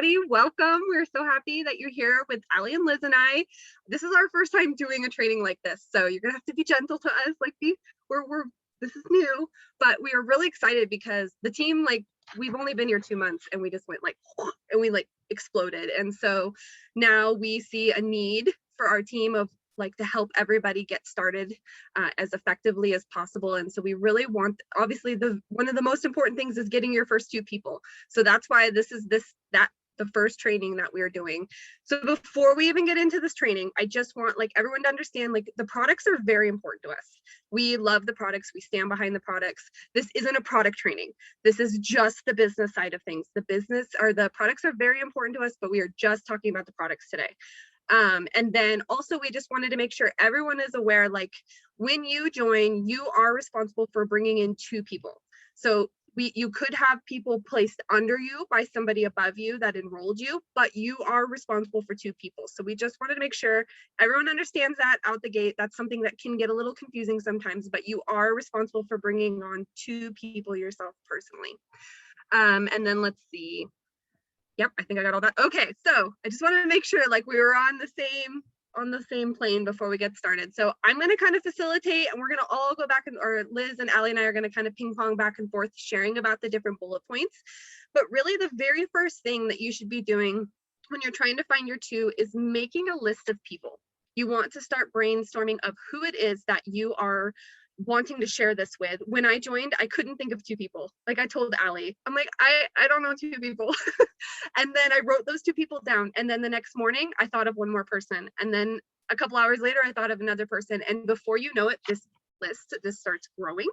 Welcome. We're so happy that you're here with Allie and Liz and I. This is our first time doing a training like this, so you're gonna have to be gentle to us. We're this is new, but we are really excited because the team, we've only been here 2 months and we just went and we exploded. And so now we see a need for our team of to help everybody get started as effectively as possible. And so we really want, obviously, the one of the most important things is getting your first 2 people. So that's why the first training that we're doing. So before we even get into this training, I just want everyone to understand the products are very important to us. We love the products, we stand behind the products. This isn't a product training. This is just the business side of things. The products are very important to us, but we are just talking about the products today. And then also we just wanted to make sure everyone is aware, when you join, you are responsible for bringing in 2 people. So you could have people placed under you by somebody above you that enrolled you, but you are responsible for 2 people. So we just wanted to make sure everyone understands that out the gate. That's something that can get a little confusing sometimes, but you are responsible for bringing on 2 people yourself personally. And then let's see. Yep, I think I got all that. Okay, so I just wanted to make sure we were on the same plane before we get started. So I'm going to kind of facilitate, and we're going to all go back, or Liz and Allie and I are going to kind of ping pong back and forth, sharing about the different bullet points. But really the very first thing that you should be doing when you're trying to find your 2 is making a list of people. You want to start brainstorming of who it is that you are wanting to share this with. When I joined, I couldn't think of 2 people. I told Allie, I'm I don't know 2 people. And then I wrote those 2 people down. And then the next morning I thought of one more person. And then a couple hours later, I thought of another person. And before you know it, this list just starts growing.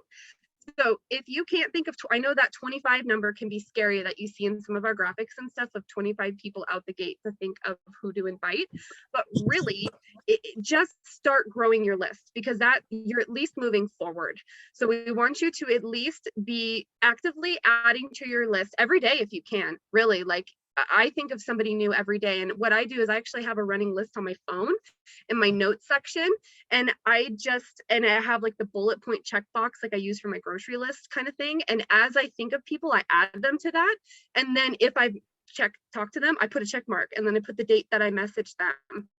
So if you can't think of, I know that 25 number can be scary, that you see in some of our graphics and stuff, of 25 people out the gate to think of who to invite. But really, just start growing your list, because that you're at least moving forward. So we want you to at least be actively adding to your list every day if you can. Really, I think of somebody new every day. And what I do is I actually have a running list on my phone in my notes section. And I have the bullet point checkbox I use for my grocery list kind of thing. And as I think of people, I add them to that. And then if I talk to them, I put a check mark, and then I put the date that I messaged them,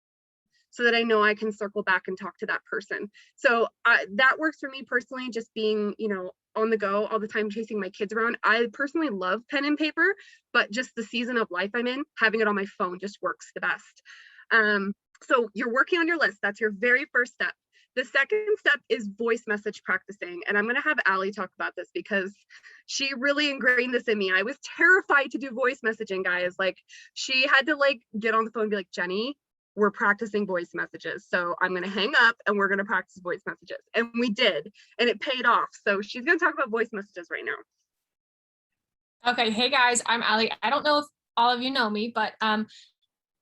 so that I know I can circle back and talk to that person. So that works for me personally, just being, on the go all the time, chasing my kids around. I personally love pen and paper, but just the season of life I'm in, having it on my phone just works the best. So you're working on your list. That's your very first step. The second step is voice message practicing. And I'm going to have Allie talk about this, because she really ingrained this in me. I was terrified to do voice messaging, guys. She had to get on the phone and be like, Jenny, we're practicing voice messages. So I'm going to hang up and we're going to practice voice messages. And we did, and it paid off. So she's going to talk about voice messages right now. Okay, hey guys, I'm Allie. I don't know if all of you know me, but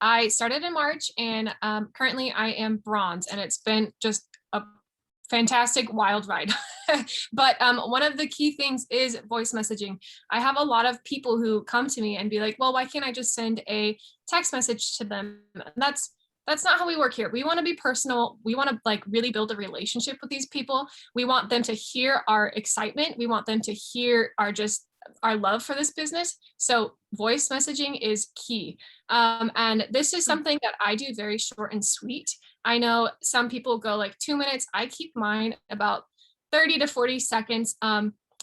I started in March, and currently I am bronze, and it's been just a fantastic wild ride. But one of the key things is voice messaging. I have a lot of people who come to me and be like, well, why can't I just send a text message to them? And that's not how we work here. We want to be personal. We want to really build a relationship with these people. We want them to hear our excitement. We want them to hear our love for this business. So voice messaging is key. And this is something that I do very short and sweet. I know some people go 2 minutes. I keep mine about 30 to 40 seconds.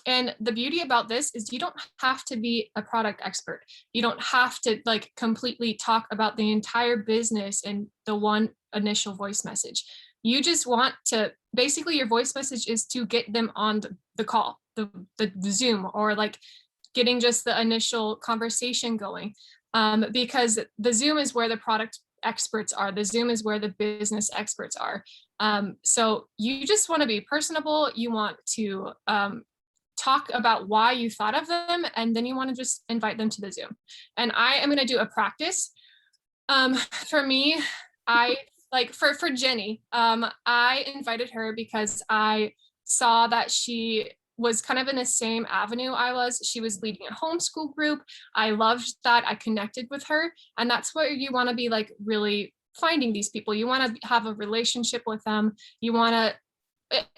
And the beauty about this is you don't have to be a product expert. You don't have to completely talk about the entire business in the one initial voice message. You just want to, basically your voice message is to get them on the call, the Zoom, or getting just the initial conversation going. Because the Zoom is where the product experts are. The Zoom is where the business experts are. So you just want to be personable. You want to talk about why you thought of them, and then you want to just invite them to the Zoom. And I am going to do a practice. For me, for Jenny, I invited her because I saw that she was kind of in the same avenue I was. She was leading a homeschool group. I loved that. I connected with her. And that's what you want to be really finding these people. You want to have a relationship with them. You want to,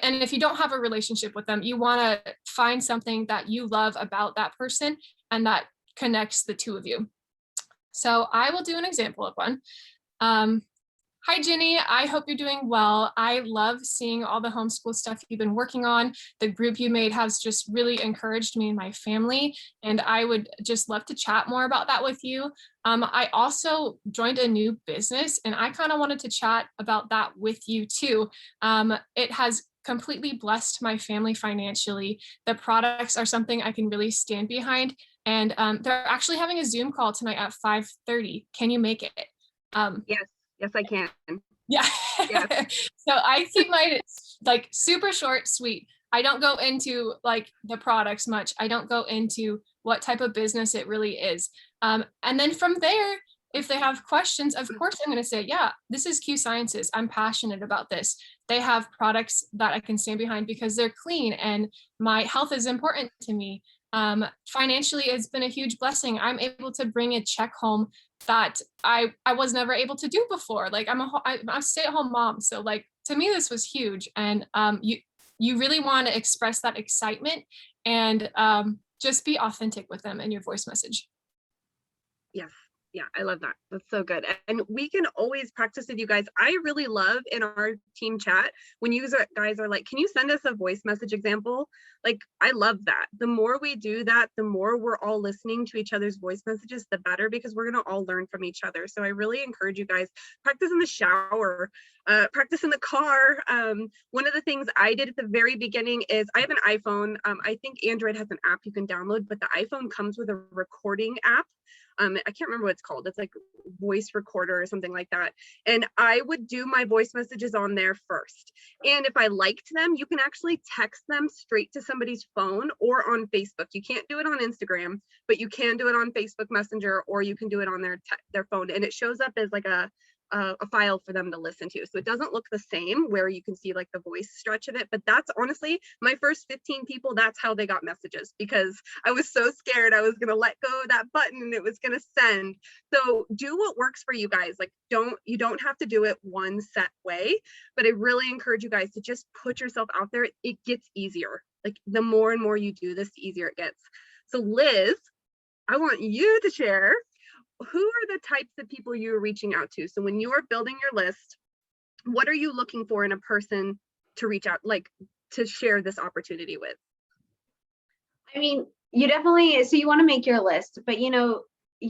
and if you don't have a relationship with them, you want to find something that you love about that person and that connects the two of you. So I will do an example of one. Um, Hi, Jenny. I hope you're doing well. I love seeing all the homeschool stuff you've been working on. The group you made has just really encouraged me and my family, and I would just love to chat more about that with you. I also joined a new business, and I kind of wanted to chat about that with you too. It has completely blessed my family financially. The products are something I can really stand behind, and they're actually having a Zoom call tonight at 5:30. Can you make it? Um, Yes, yes, I can. yeah. Yes. So I keep my like super short, sweet. I don't go into like the products much. I don't go into what type of business it really is. And then from there, if they have questions, of course I'm going to say, yeah, this is Q Sciences. I'm passionate about this. They have products that I can stand behind because they're clean and my health is important to me. Financially, it's been a huge blessing. I'm able to bring a check home that I was never able to do before. Like I'm a stay-at-home mom, so like to me this was huge. And you really want to express that excitement and just be authentic with them in your voice message. Yes. Yeah, I love that. That's so good. And we can always practice with you guys. I really love in our team chat when you guys are like, can you send us a voice message example? Like, I love that. The more we do that, the more we're all listening to each other's voice messages, the better, because we're going to all learn from each other. So I really encourage you guys, practice in the shower, practice in the car. One of the things I did at the very beginning is I have an iPhone. I think Android has an app you can download, but the iPhone comes with a recording app. I can't remember what it's called. It's like voice recorder or something like that. And I would do my voice messages on there first. And if I liked them, you can actually text them straight to somebody's phone or on Facebook. You can't do it on Instagram, but you can do it on Facebook Messenger, or you can do it on their phone. And it shows up as like a file for them to listen to. So it doesn't look the same where you can see like the voice stretch of it, but that's honestly my first 15 people, that's how they got messages, because I was so scared I was going to let go of that button and it was going to send. So do what works for you guys. Like you don't have to do it one set way, but I really encourage you guys to just put yourself out there. It gets easier. Like the more and more you do this, the easier it gets. So Liz, I want you to share, who are the types of people you're reaching out to? So when you're building your list, what are you looking for in a person to reach out, like to share this opportunity with? I mean, you definitely, so you want to make your list, but you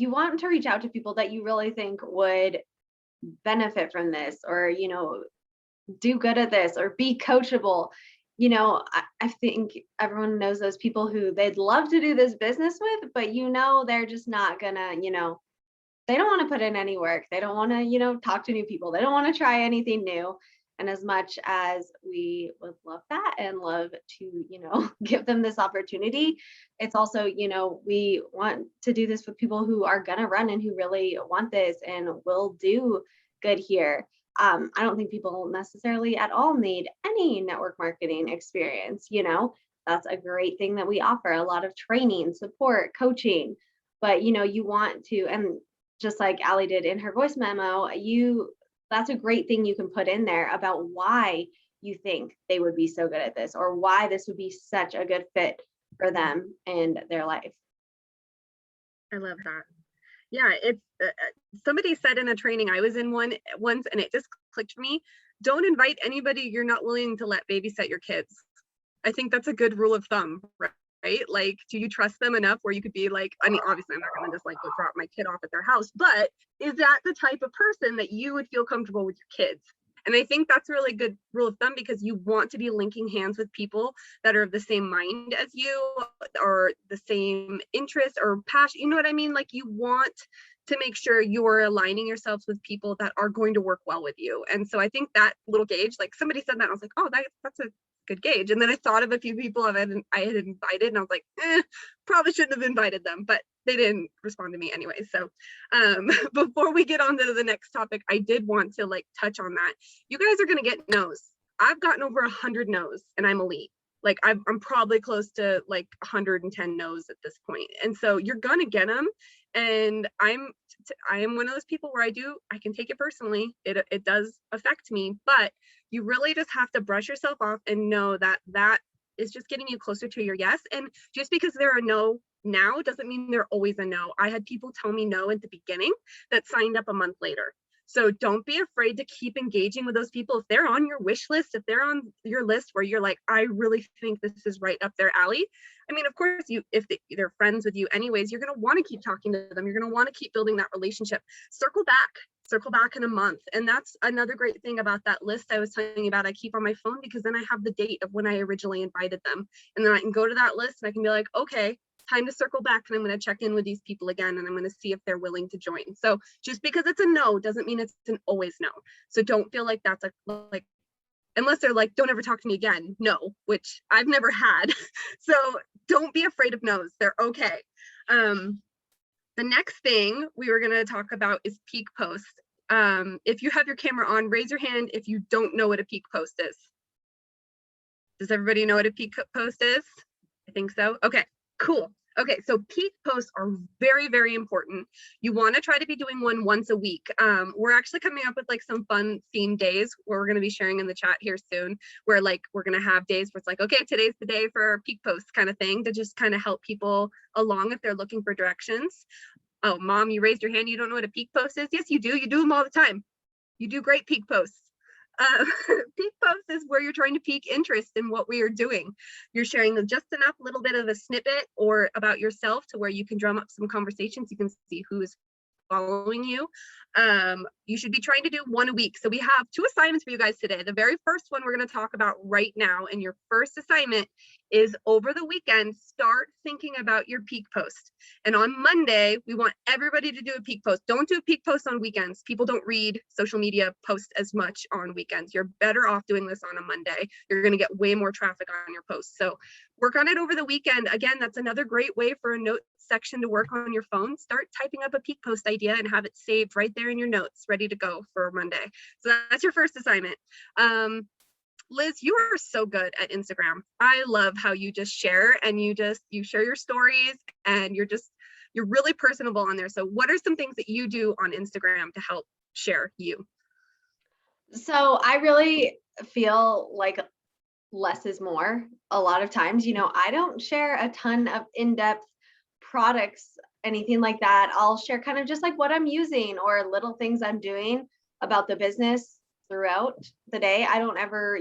want to reach out to people that you really think would benefit from this, or, do good at this, or be coachable. I think everyone knows those people who they'd love to do this business with, but they're just not gonna, they don't want to put in any work. They don't want to, talk to new people. They don't want to try anything new. And as much as we would love that and love to, give them this opportunity, it's also, we want to do this with people who are going to run and who really want this and will do good here. I don't think people necessarily at all need any network marketing experience. That's a great thing that we offer, a lot of training, support, coaching. But, you want to, and just like Allie did in her voice memo, that's a great thing you can put in there about why you think they would be so good at this, or why this would be such a good fit for them and their life. I love that. Yeah, it's somebody said in a training I was in once, and it just clicked for me. Don't invite anybody you're not willing to let babysit your kids. I think that's a good rule of thumb, right? Like, do you trust them enough where you could be like, I mean, obviously I'm not going to just like go drop my kid off at their house, but is that the type of person that you would feel comfortable with your kids? And I think that's a really good rule of thumb, because you want to be linking hands with people that are of the same mind as you, or the same interest or passion. You know what I mean? Like, you want to make sure you're aligning yourselves with people that are going to work well with you. And so I think that little gauge, like somebody said that, and I was like, oh, that's a good gauge. And then I thought of a few people I had invited, and I was like, probably shouldn't have invited them, but they didn't respond to me anyway. So before we get on to the next topic, I did want to like touch on that. You guys are going to get no's. I've gotten over 100 no's, and I'm elite. Like I'm probably close to like 110 no's at this point. And so you're going to get them. And I am one of those people where I can take it personally. It does affect me, but you really just have to brush yourself off and know that that is just getting you closer to your yes. And just because there are no now doesn't mean they're always a no. I had people tell me no at the beginning that signed up a month later. So don't be afraid to keep engaging with those people. If they're on your wish list, if they're on your list where you're like, I really think this is right up their alley. I mean, of course, if they're friends with you anyways, you're going to want to keep talking to them. You're going to want to keep building that relationship. Circle back in a month. And that's another great thing about that list I was telling you about. I keep on my phone because then I have the date of when I originally invited them. And then I can go to that list and I can be like, okay, time to circle back, and I'm going to check in with these people again, and I'm going to see if they're willing to join. So just because it's a no doesn't mean it's an always no. So don't feel like that's like, unless they're like, don't ever talk to me again. No, which I've never had. So don't be afraid of no's. They're okay. The next thing we were going to talk about is peak posts. If you have your camera on, raise your hand if you don't know what a peak post is. Does everybody know what a peak post is? I think so. Okay, cool. Okay, so peak posts are very, very important. You want to try to be doing one once a week. We're actually coming up with like some fun theme days where we're going to be sharing in the chat here soon, where like we're going to have days where it's like, okay, today's the day for peak posts kind of thing, to just kind of help people along if they're looking for directions. Oh, Mom, you raised your hand. You don't know what a peak post is? Yes, you do. You do them all the time. You do great peak posts. Peak post is where you're trying to pique interest in what we are doing. You're sharing just enough little bit of a snippet or about yourself to where you can drum up some conversations. You can see who is following you. You should be trying to do one a week. So we have 2 assignments for you guys today. The very first one we're going to talk about right now, and your first assignment is over the weekend, start thinking about your peak post. And on Monday, we want everybody to do a peak post. Don't do a peak post on weekends. People don't read social media posts as much on weekends. You're better off doing this on a Monday. You're going to get way more traffic on your posts. So work on it over the weekend. Again, that's another great way for a note section to work on your phone. Start typing up a peak post idea and have it saved right there in your notes, ready to go for Monday. So that's your first assignment. Liz, you are so good at Instagram. I love how you just share and you share your stories, and you're really personable on there. So what are some things that you do on Instagram to help share you? So I really feel like less is more a lot of times. I don't share a ton of in-depth products, anything like that. I'll share kind of just like what I'm using or little things I'm doing about the business throughout the day. I don't ever,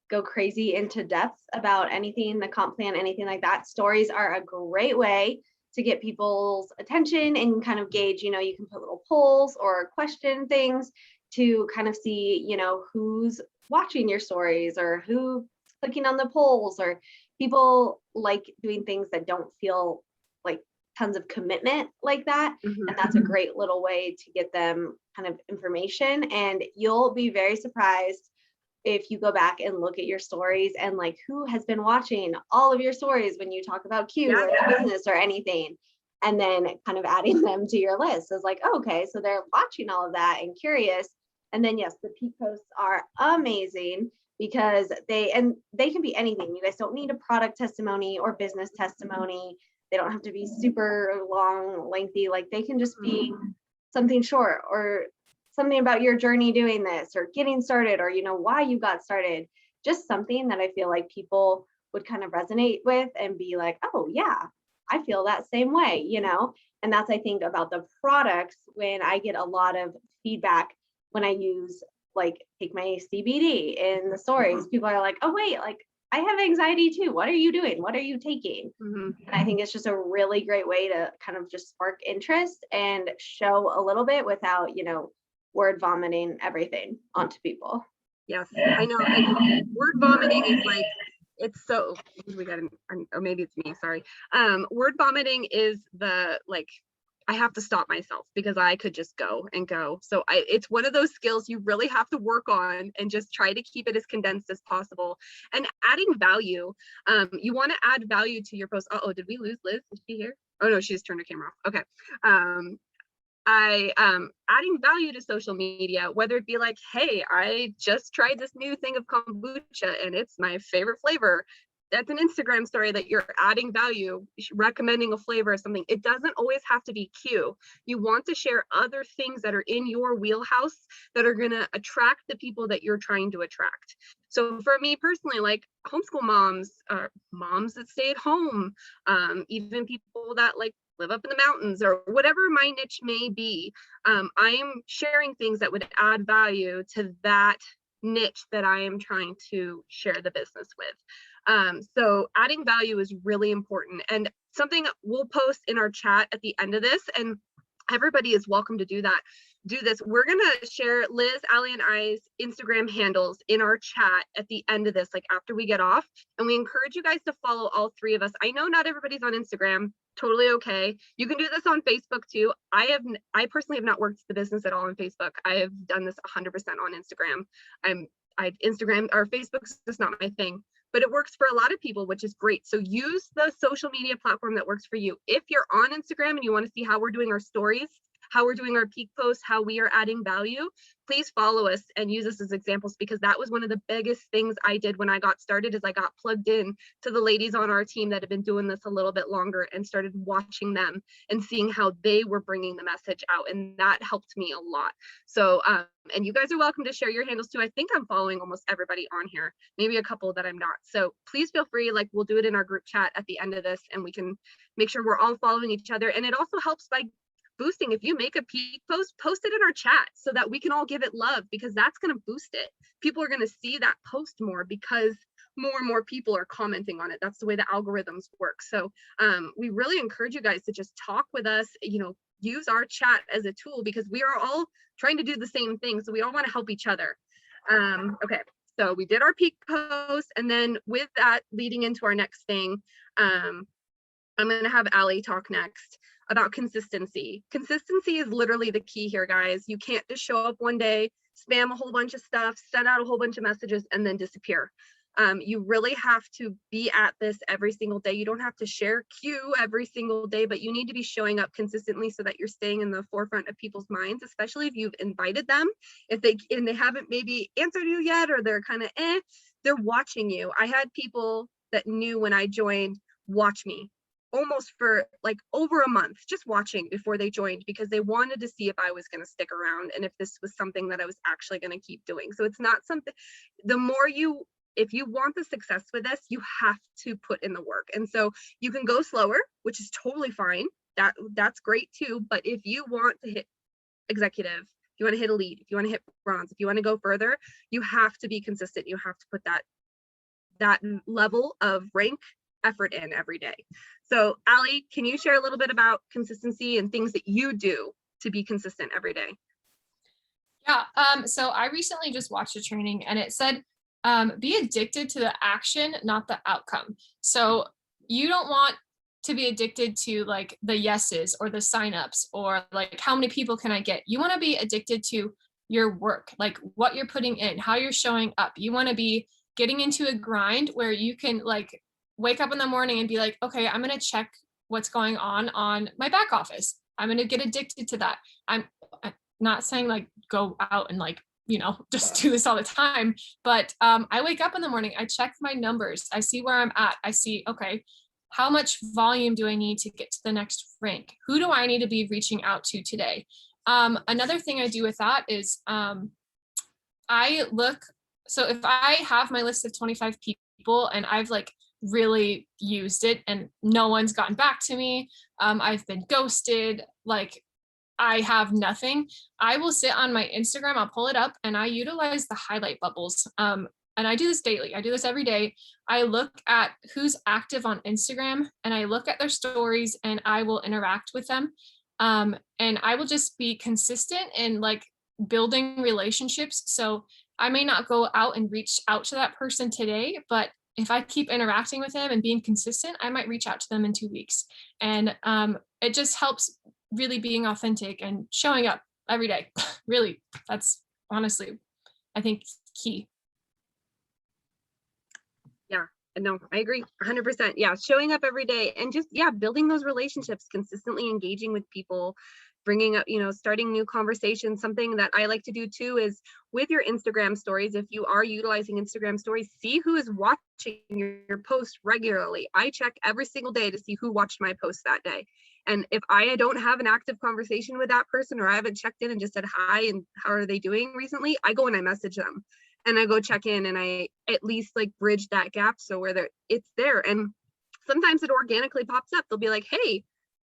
go crazy into depth about anything, the comp plan, anything like that. Stories are a great way to get people's attention and kind of gauge, you can put little polls or question things to kind of see, who's watching your stories or who clicking on the polls, or people like doing things that don't feel like tons of commitment like that. Mm-hmm. And that's a great little way to get them kind of information. And you'll be very surprised if you go back and look at your stories and like who has been watching all of your stories when you talk about Q or the business or anything, and then kind of adding them to your list. So it's like, oh, okay, so they're watching all of that and curious. And then yes, the peak posts are amazing because they can be anything. You guys don't need a product testimony or business testimony. They don't have to be super long, lengthy. Like they can just be something short or something about your journey doing this or getting started, or, why you got started. Just something that I feel like people would kind of resonate with and be like, oh yeah, I feel that same way, And that's, I think, about the products. When I get a lot of feedback when I use like take my CBD in the stories, people are like, oh wait, like I have anxiety too. What are you doing? What are you taking? And I think it's just a really great way to kind of just spark interest and show a little bit without, word vomiting everything onto people. Yes, I know. Word vomiting is like, it's so, we got, or maybe it's me, sorry. Word vomiting is I have to stop myself because I could just go and go. So it's one of those skills you really have to work on and just try to keep it as condensed as possible. And adding value, you want to add value to your post. Uh-oh, did we lose Liz? Is she here? Oh no, she just turned her camera off. Okay. Adding value to social media, whether it be like, hey, I just tried this new thing of kombucha and it's my favorite flavor. that's an Instagram story that you're adding value, recommending a flavor or something. It doesn't always have to be Q. You want to share other things that are in your wheelhouse that are going to attract the people that you're trying to attract. So for me personally, like homeschool moms, moms that stay at home, even people that like live up in the mountains or whatever my niche may be, I'm sharing things that would add value to that niche that I am trying to share the business with. So adding value is really important, and something we'll post in our chat at the end of this, and everybody is welcome to do this. We're gonna share Liz, Ali, and I's Instagram handles in our chat at the end of this, like after we get off, and we encourage you guys to follow all three of us. I know not everybody's on Instagram, totally okay. You can do this on Facebook too. I personally have not worked the business at all on Facebook. I have done this 100% on Instagram. Instagram or Facebook's just not my thing, but it works for a lot of people, which is great. So use the social media platform that works for you. If you're on Instagram and you want to see how we're doing our stories, how we're doing our peak posts, how we are adding value, please follow us and use us as examples, because that was one of the biggest things I did when I got started, is I got plugged in to the ladies on our team that have been doing this a little bit longer and started watching them and seeing how they were bringing the message out. And that helped me a lot. So, and you guys are welcome to share your handles too. I think I'm following almost everybody on here, maybe a couple that I'm not. So please feel free, like we'll do it in our group chat at the end of this, and we can make sure we're all following each other. And it also helps by boosting. If you make a peak post, post it in our chat so that we can all give it love, because that's going to boost it. People are going to see that post more because more and more people are commenting on it. That's the way the algorithms work. So we really encourage you guys to just talk with us, use our chat as a tool, because we are all trying to do the same thing. So we all want to help each other. Okay, so we did our peak post, and then with that leading into our next thing, I'm going to have Ali talk next about consistency. Consistency is literally the key here, guys. You can't just show up one day, spam a whole bunch of stuff, send out a whole bunch of messages, and then disappear. You really have to be at this every single day. You don't have to share Q every single day, but you need to be showing up consistently so that you're staying in the forefront of people's minds, especially if you've invited them. If they haven't maybe answered you yet, or they're kind of they're watching you. I had people that knew when I joined watch me almost for like over a month, just watching before they joined, because they wanted to see if I was going to stick around and if this was something that I was actually going to keep doing. So it's not something, if you want the success with this, you have to put in the work. And so you can go slower, which is totally fine. That's great too. But if you want to hit executive, if you want to hit elite, if you want to hit bronze, if you want to go further, you have to be consistent. You have to put that level of rank effort in every day. So Ali, can you share a little bit about consistency and things that you do to be consistent every day? Yeah, so I recently just watched a training, and it said, be addicted to the action, not the outcome. So you don't want to be addicted to like the yeses or the signups or like how many people can I get. You want to be addicted to your work, like what you're putting in, how you're showing up. You want to be getting into a grind where you can like wake up in the morning and be like, okay, I'm going to check what's going on my back office. I'm going to get addicted to that. I'm not saying like go out and like, just do this all the time. But I wake up in the morning, I check my numbers. I see where I'm at. I see, okay, how much volume do I need to get to the next rank? Who do I need to be reaching out to today? Another thing I do with that is I look, so if I have my list of 25 people and I've like really used it and no one's gotten back to me, I've been ghosted, like I have nothing, I will sit on my Instagram, I'll pull it up and I utilize the highlight bubbles. And I do this daily. I do this every day. I look at who's active on Instagram and I look at their stories and I will interact with them. And I will just be consistent in like building relationships. So I may not go out and reach out to that person today, but if I keep interacting with them and being consistent, I might reach out to them in 2 weeks. And it just helps really being authentic and showing up every day. Really, that's honestly, I think, key. Yeah, no, I agree 100%. Yeah, showing up every day and just, building those relationships, consistently engaging with people, bringing up, starting new conversations. Something that I like to do too is with your Instagram stories, if you are utilizing Instagram stories, see who is watching your post regularly. I check every single day to see who watched my post that day. And if I don't have an active conversation with that person, or I haven't checked in and just said hi and how are they doing recently, I go and I message them and I go check in, and I at least like bridge that gap. So where it's there. And sometimes it organically pops up. They'll be like, hey,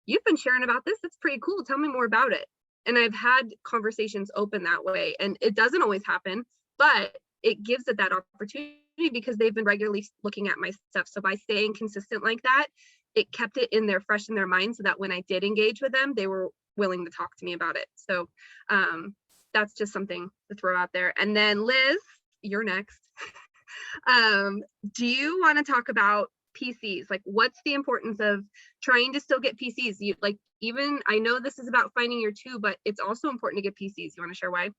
you've been sharing about this. It's pretty cool. Tell me more about it. And I've had conversations open that way. And it doesn't always happen, but it gives it that opportunity because they've been regularly looking at my stuff. So by staying consistent like that, it kept it in there fresh in their mind, so that when I did engage with them, they were willing to talk to me about it. So that's just something to throw out there. And then Liz, you're next. Do you want to talk about PCs? Like, what's the importance of trying to still get PCs? Even I know this is about finding your two, but it's also important to get PCs. You want to share why?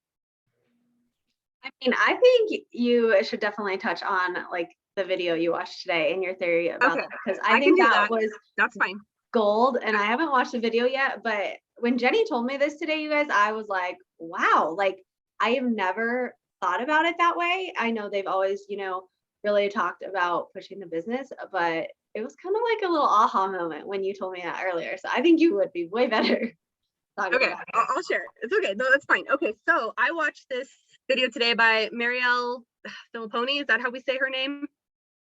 I mean, I think you should definitely touch on like the video you watched today and your theory about that, because I think that was that's fine. Gold. And I haven't watched the video yet, but when Jenny told me this today, you guys, I was like, wow, like I have never thought about it that way. I know they've always, really talked about pushing the business, but it was kind of like a little aha moment when you told me that earlier. So I think you would be way better. Okay, I'll share. It's okay. No, that's fine. Okay, so I watched this video today by Marielle Filipponi. Is that how we say her name?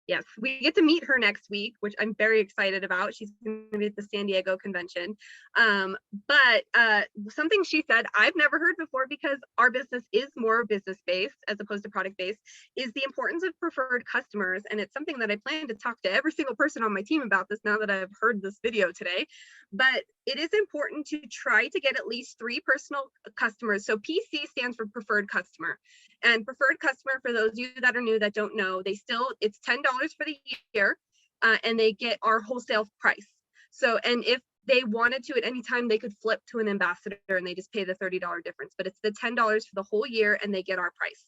Yes, we get to meet her next week, which I'm very excited about. She's going to be at the San Diego convention. But something she said I've never heard before, because our business is more business-based as opposed to product-based, is the importance of preferred customers. And it's something that I plan to talk to every single person on my team about this now that I've heard this video today. But it is important to try to get at least 3 personal customers. So PC stands for preferred customer. And preferred customer, for those of you that are new that don't know, it's $10 for the year, and they get our wholesale price. So, and if they wanted to at any time, they could flip to an ambassador and they just pay the $30 difference, but it's the $10 for the whole year and they get our price.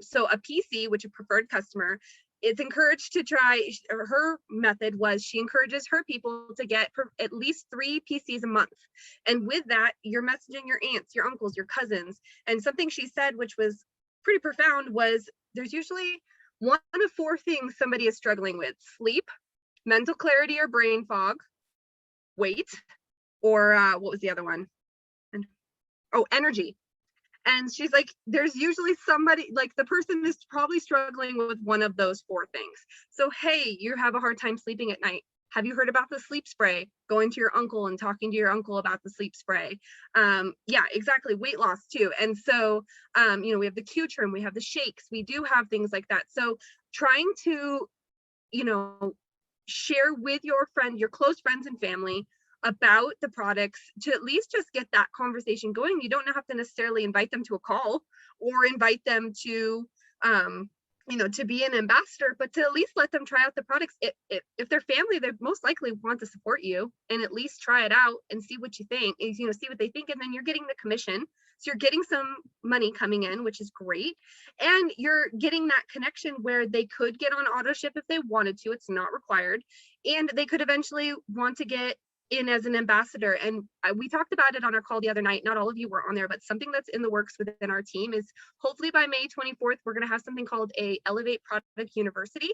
So a PC, which is a preferred customer, it's encouraged to try, or her method was she encourages her people to get at least 3 PCs a month. And with that, you're messaging your aunts, your uncles, your cousins. And something she said, which was pretty profound, was there's usually 1 of 4 things somebody is struggling with: sleep, mental clarity or brain fog, weight, or what was the other one? Energy. And she's like, there's usually somebody, like the person is probably struggling with 1 of those 4 things. So, hey, you have a hard time sleeping at night. Have you heard about the sleep spray? Going to your uncle and talking to your uncle about the sleep spray. Yeah, exactly. Weight loss too. And so, we have the Q-Trim, we have the shakes, we do have things like that. So trying to, share with your close friends and family about the products to at least just get that conversation going. You don't have to necessarily invite them to a call or invite them to, to be an ambassador, but to at least let them try out the products. If they're family, they most likely want to support you and at least try it out and see what you think, see what they think. And then you're getting the commission. So you're getting some money coming in, which is great. And you're getting that connection where they could get on auto ship if they wanted to. It's not required. And they could eventually want to get in as an ambassador. And we talked about it on our call the other night. Not all of you were on there, but something that's in the works within our team is hopefully by May 24th, we're going to have something called a Elevate Product University.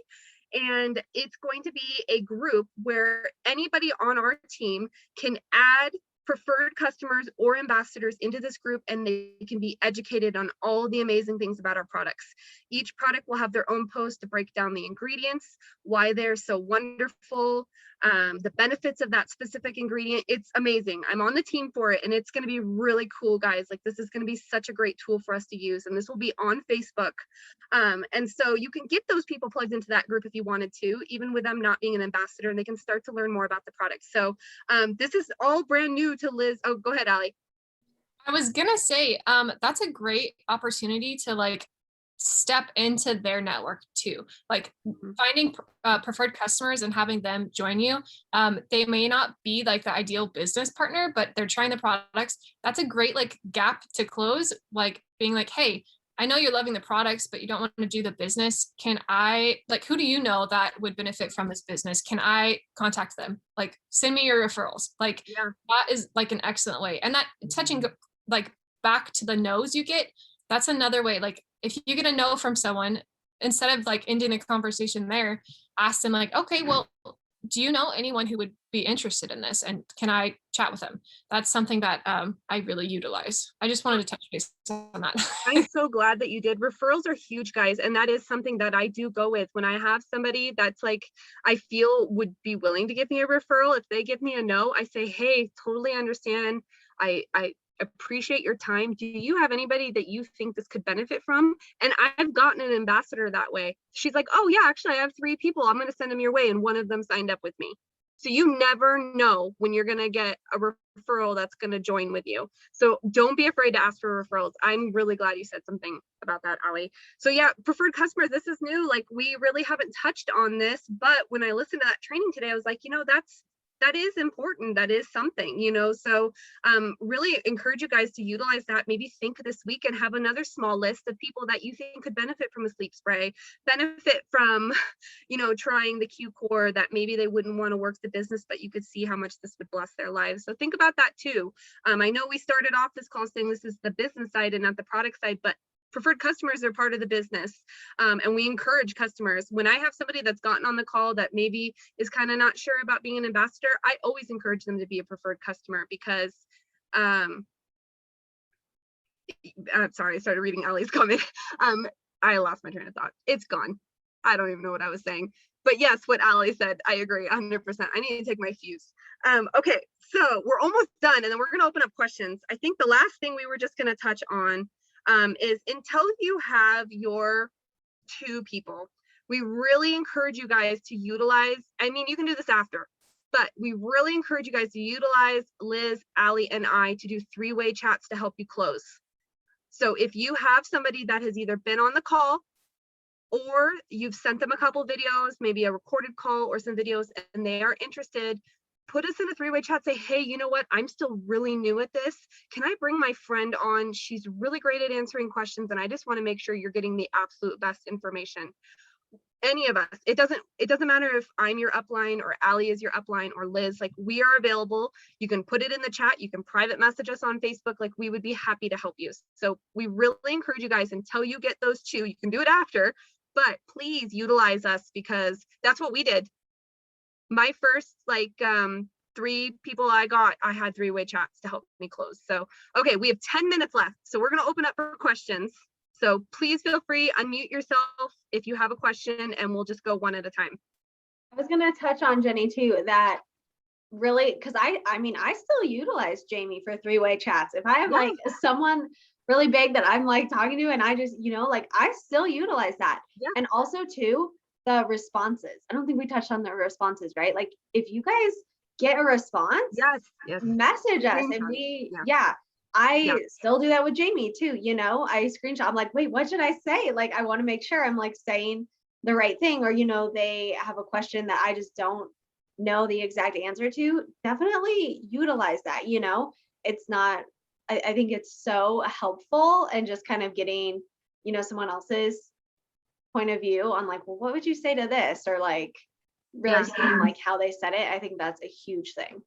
And it's going to be a group where anybody on our team can add preferred customers or ambassadors into this group, and they can be educated on all the amazing things about our products. Each product will have their own post to break down the ingredients, why they're so wonderful, the benefits of that specific ingredient. It's amazing. I'm on the team for it, and it's going to be really cool, guys. Like, this is going to be such a great tool for us to use, and this will be on Facebook. And so you can get those people plugged into that group if you wanted to, even with them not being an ambassador, and they can start to learn more about the product. So this is all brand new to Liz. Oh, go ahead, Allie. I was gonna say, that's a great opportunity to step into their network too. Finding preferred customers and having them join you. They may not be the ideal business partner, but they're trying the products. That's a great gap to close. Being hey, I know you're loving the products, but you don't want to do the business. Can I, like, who do you know that would benefit from this business? Can I contact them? Like, send me your referrals. Like, Yeah. that is like an excellent way. And that touching like back to the no's you get, that's another way. Like, if you get a no from someone, instead of like ending the conversation there, ask them like, okay, well, do you know anyone who would be interested in this? And can I chat with them? That's something that I really utilize. I just wanted to touch base on that. I'm so glad that you did. Referrals are huge, guys. And that is something that I do go with when I have somebody that's like, I feel would be willing to give me a referral. If they give me a no, I say, hey, totally understand. I appreciate your time. Do you have anybody that you think this could benefit from? And I've gotten an ambassador that way. She's like, oh yeah, actually I have 3 people. I'm going to send them your way. And one of them signed up with me. So you never know when you're going to get a referral that's going to join with you. So don't be afraid to ask for referrals. I'm really glad you said something about that, Ali. So yeah, preferred customers, this is new. Like, we really haven't touched on this, but when I listened to that training today, I was like, that is important. That is something, so really encourage you guys to utilize that. Maybe think this week and have another small list of people that you think could benefit from a sleep spray, benefit from, trying the Q-Core, that maybe they wouldn't want to work the business, but you could see how much this would bless their lives. So think about that too. I know we started off this call saying this is the business side and not the product side, but preferred customers are part of the business. And we encourage customers. When I have somebody that's gotten on the call that maybe is kind of not sure about being an ambassador, I always encourage them to be a preferred customer because, I'm sorry, I started reading Ali's comment. I lost my train of thought. It's gone. I don't even know what I was saying. But yes, what Ali said, I agree 100%. I need to take my fuse. Okay, so we're almost done, and then we're going to open up questions. I think the last thing we were just going to touch on is until you have your 2 people, we really encourage you guys to utilize, I mean, you can do this after, but we really encourage you guys to utilize Liz, Ali, and I to do 3-way chats to help you close. So if you have somebody that has either been on the call or you've sent them a couple videos, maybe a recorded call or some videos, and they are interested, put us in a 3-way chat, say, hey, you know what? I'm still really new at this. Can I bring my friend on? She's really great at answering questions, and I just want to make sure you're getting the absolute best information. Any of us, it doesn't matter if I'm your upline or Ali is your upline or Liz, like, we are available. You can put it in the chat. You can private message us on Facebook. Like, we would be happy to help you. So we really encourage you guys, until you get those 2, you can do it after, but please utilize us, because that's what we did. My first 3 people I had 3-way chats to help me close. So, okay, we have 10 minutes left. So we're going to open up for questions. So please feel free, unmute yourself if you have a question, and we'll just go one at a time. I was going to touch on, Jenny, too, that really, because I mean, I still utilize Jamie for 3-way chats. If I have like someone really big that I'm like talking to, and I just, I still utilize that. Yeah. And also too, the responses. I don't think we touched on the responses, right? Like, if you guys get a response, yes, message us, and we, I still do that with Jamie too. I screenshot. I'm like, wait, what should I say? Like, I want to make sure I'm like saying the right thing, or they have a question that I just don't know the exact answer to. Definitely utilize that. It's not. I think it's so helpful, and just kind of getting someone else's point of view on like, well, what would you say to this, or like really seeing like how they said it. I think that's a huge thing.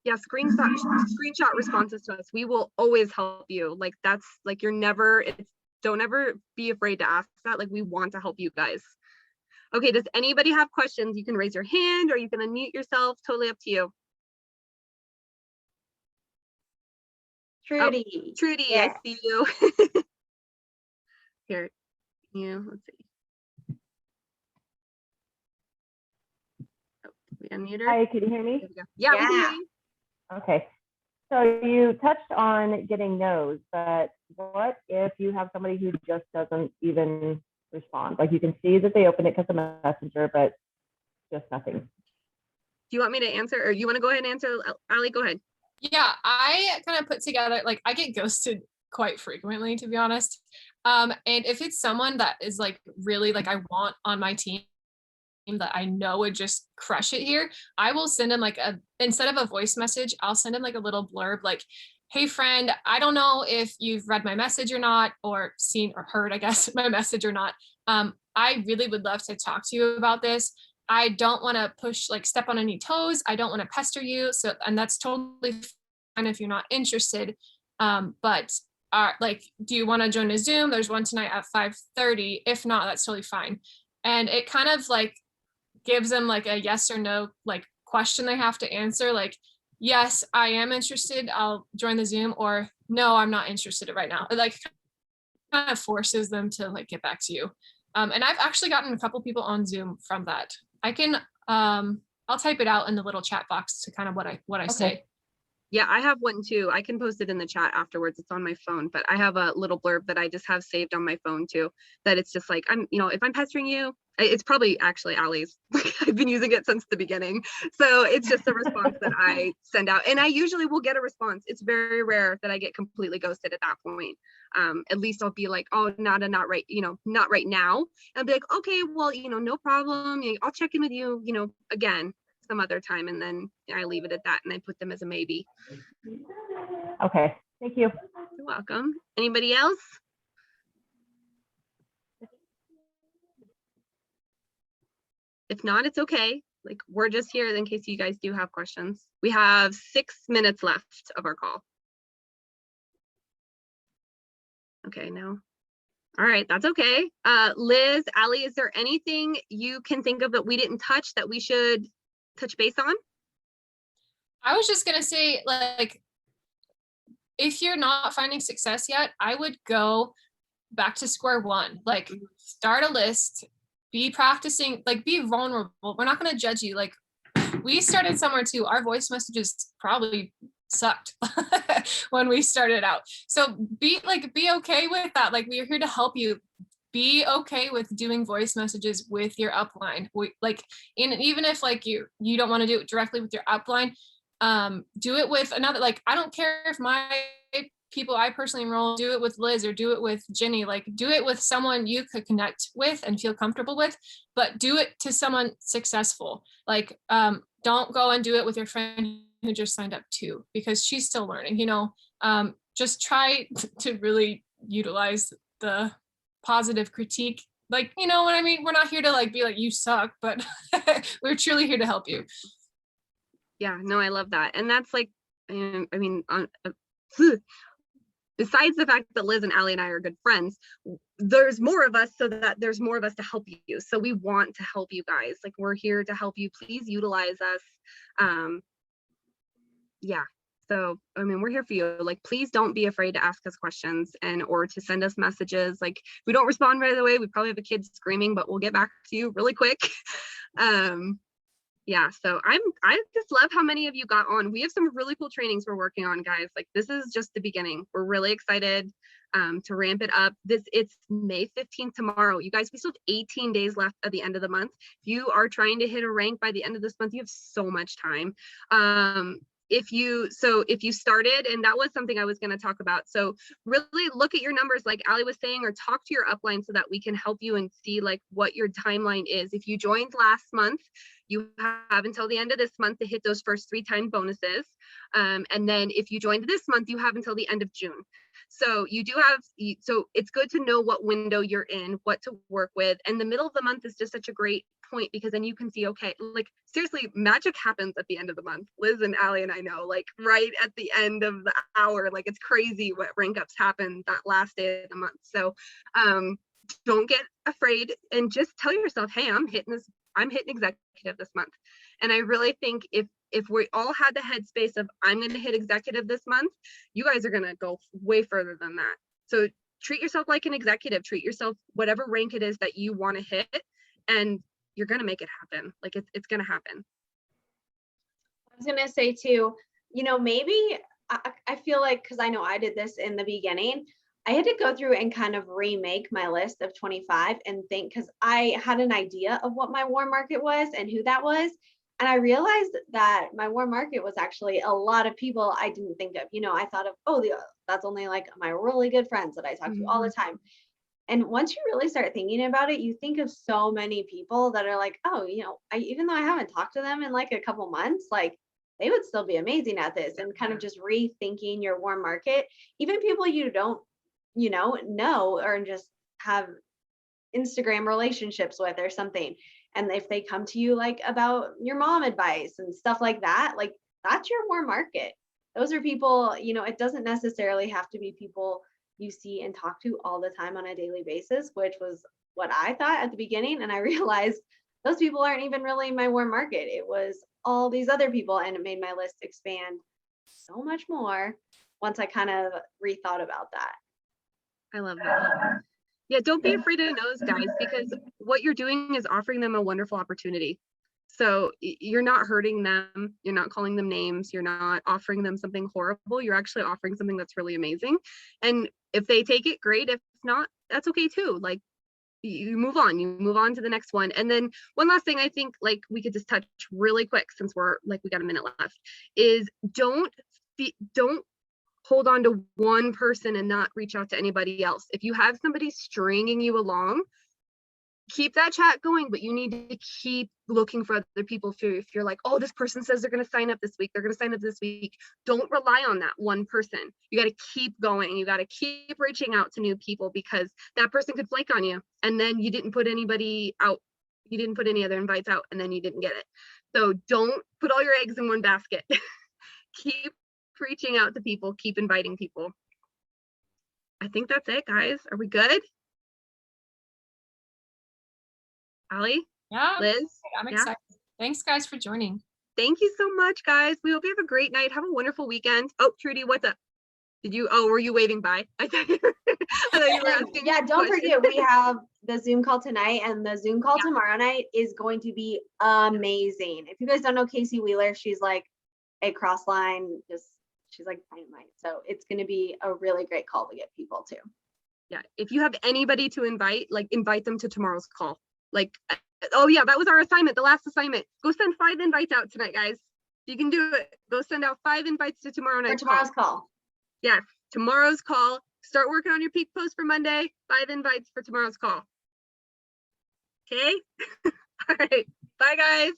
Yeah, screenshot responses to us. We will always help you. Like, that's like, don't ever be afraid to ask that. Like, we want to help you guys. Okay, does anybody have questions? You can raise your hand or you can unmute yourself. Totally up to you. Trudy. Oh, Trudy, yes. I see you. Here, let's see. We unmute her. Hi, can you hear me? Yeah, we can hear you. Okay. So you touched on getting no's, but what if you have somebody who just doesn't even respond? Like, you can see that they open it because of Messenger, but just nothing. Do you want me to answer, or you want to go ahead and answer? Ali, go ahead. Yeah, I kind of put together, like, I get ghosted quite frequently, to be honest. And if it's someone that is like really like I want on my team, that I know would just crush it here, I will send them like instead of a voice message, I'll send them like a little blurb, like, hey friend, I don't know if you've read my message or not, or seen or heard, I guess, my message or not. I really would love to talk to you about this. I don't want to push, like step on any toes. I don't want to pester you. So, and that's totally fine if you're not interested. But like, do you want to join a Zoom? There's one tonight at 5:30. If not, that's totally fine. And it kind of like gives them like a yes or no like question they have to answer. Like, yes, I am interested, I'll join the Zoom, or no, I'm not interested right now. It like kind of forces them to like get back to you. And I've actually gotten a couple people on Zoom from that. I can I'll type it out in the little chat box to kind of what I Okay. say. Yeah, I have one too. I can post it in the chat afterwards. It's on my phone, but I have a little blurb that I just have saved on my phone too. That it's just like, if I'm pestering you, it's probably actually Allie's. I've been using it since the beginning. So it's just a response that I send out. And I usually will get a response. It's very rare that I get completely ghosted at that point. At least I'll be like, oh, not right, not right now. And I'll be like, okay, well, no problem. I'll check in with you, again some other time, and then I leave it at that and I put them as a maybe. Okay, thank you. You're welcome. Anybody else? If not, it's okay. Like, we're just here in case you guys do have questions. We have 6 minutes left of our call. Okay, no. All right, that's okay. Liz, Allie, is there anything you can think of that we didn't touch that we should touch base on? I was just gonna say, like, if you're not finding success yet, I would go back to square one. Like, start a list, be practicing, like, be vulnerable. We're not gonna judge you. Like, we started somewhere too. Our voice messages probably sucked when we started out. So be okay with that. Like, we are here to help you. Be okay with doing voice messages with your upline. Even if like you don't want to do it directly with your upline, do it with another. Like, I don't care if my people I personally enroll, do it with Liz or do it with Ginny. Like, do it with someone you could connect with and feel comfortable with, but do it to someone successful. Like, don't go and do it with your friend who just signed up too, because she's still learning. Just try to really utilize the positive critique. Like, you know what I mean? We're not here to like be like, you suck, but we're truly here to help you. Yeah, no, I love that. And that's like, besides the fact that Liz and Allie and I are good friends, there's more of us so that there's more of us to help you. So we want to help you guys. Like, we're here to help you. Please utilize us. Yeah. So, we're here for you. Like, please don't be afraid to ask us questions or to send us messages. Like, if we don't respond right away, we probably have a kid screaming, but we'll get back to you really quick. Yeah, so I just love how many of you got on. We have some really cool trainings we're working on, guys. Like, this is just the beginning. We're really excited to ramp it up. It's May 15th tomorrow. You guys, we still have 18 days left at the end of the month. If you are trying to hit a rank by the end of this month, you have so much time. If you started, and that was something I was going to talk about. So really look at your numbers, like Allie was saying, or talk to your upline so that we can help you and see like what your timeline is. If you joined last month, you have until the end of this month to hit those first 3 time bonuses. And then if you joined this month, you have until the end of June. So so it's good to know what window you're in, what to work with. And the middle of the month is just such a great point, because then you can see, okay, like, seriously, magic happens at the end of the month. Liz and Allie and I know, like, right at the end of the hour, like, it's crazy what rank ups happen that last day of the month. So don't get afraid and just tell yourself, hey, I'm hitting executive this month. And I really think if we all had the headspace of, I'm going to hit executive this month, you guys are going to go way further than that. So treat yourself like an executive, treat yourself whatever rank it is that you want to hit, and you're going to make it happen. Like, it's going to happen. I was going to say too, maybe I feel like, because I know I did this in the beginning, I had to go through and kind of remake my list of 25 and think, because I had an idea of what my warm market was and who that was. And I realized that my warm market was actually a lot of people I didn't think of. I thought of, that's only like my really good friends that I talk to all the time. And once you really start thinking about it, you think of so many people that are like, even though I haven't talked to them in like a couple months, like they would still be amazing at this, and kind of just rethinking your warm market. Even people you don't, know or just have Instagram relationships with or something. And if they come to you like about your mom advice and stuff like that, like that's your warm market. Those are people, it doesn't necessarily have to be people you see and talk to all the time on a daily basis, which was what I thought at the beginning. And I realized those people aren't even really my warm market. It was all these other people, and it made my list expand so much more once I kind of rethought about that. I love that. Yeah, don't be afraid of no's, guys, because what you're doing is offering them a wonderful opportunity. So you're not hurting them. You're not calling them names. You're not offering them something horrible. You're actually offering something that's really amazing. And if they take it, great. If not, that's okay too. Like, you move on to the next one. And then one last thing I think like we could just touch really quick, since we're like, we got a minute left, is don't hold on to one person and not reach out to anybody else. If you have somebody stringing you along, keep that chat going, but you need to keep looking for other people too. If you're like, oh, this person says they're going to sign up this week, don't rely on that one person. You got to keep going. You got to keep reaching out to new people, because that person could flake on you, and then you didn't put anybody out. You didn't put any other invites out, and then you didn't get it. So don't put all your eggs in one basket. Keep reaching out to people, keep inviting people. I think that's it, guys. Are we good? Allie, Yeah, Liz, I'm yeah. excited. Thanks, guys, for joining. Thank you so much, guys. We hope you have a great night. Have a wonderful weekend. Oh, Trudy, what's up? Were you waving bye? I thought you were asking. Yeah, don't forget, we have the Zoom call tonight, and the Zoom call Yeah. tomorrow night is going to be amazing. If you guys don't know Casey Wheeler, she's like a crossline, she's like dynamite. So it's going to be a really great call to get people to. Yeah, if you have anybody to invite, like invite them to tomorrow's call. Like, oh yeah, that was our assignment, the last assignment. Go send 5 invites out tonight, guys. You can do it. Go send out 5 invites to tomorrow For night's tomorrow's call. call. Yes, tomorrow's call. Start working on your peak post for Monday. 5 invites for tomorrow's call. Okay? All right. Bye, guys.